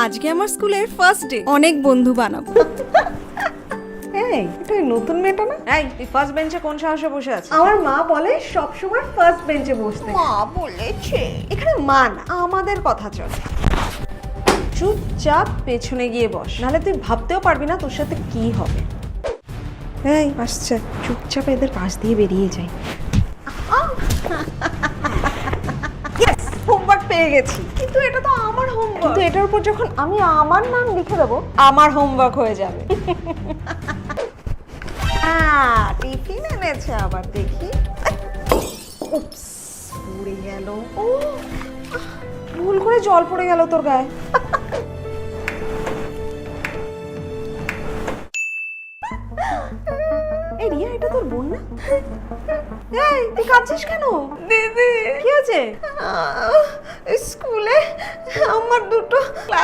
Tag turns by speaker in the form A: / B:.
A: আজকে আমার স্কুলের ফার্স্ট ডে, অনেক বন্ধু বানাবো।
B: এই এটা ওই নতুন মেয়েটা না?
C: এই তুই ফার্স্ট বেঞ্চে কোন সাহসে বসে আছিস?
B: আমার মা বলে সবসময় ফার্স্ট বেঞ্চে বসতে।
C: মা বলেছে।
B: এখানে মা না, আমাদের কথা চলে।
C: চুপচাপ পেছনে গিয়ে বস, নাহলে তুই ভাবতেও পারবি না তোর সাথে কি হবে।
B: এই আসছে, চুপচাপ এদের পাশ দিয়ে বেরিয়ে যাই। হোমওয়ার্ক পেয়ে গেছি, কিন্তু এটা তো আমার হোমওয়ার্ক।
C: কিন্তু এটার উপর যখন আমি আমার নাম লিখে দেবো, আমার হোমওয়ার্ক হয়ে যাবে।
B: টিফিন এনেছে আবার, দেখি। উপস, পড়ে গেল।
C: ও ভুল করে জল পড়ে গেল তোর গায়ে।
B: এই রিয়া, এটা তোর বোন না?
C: এই তুই কাঁদছিস কেন?
B: দিদি,
C: কি হয়েছে?
B: স্কুলে আমার দুটো ক্লাস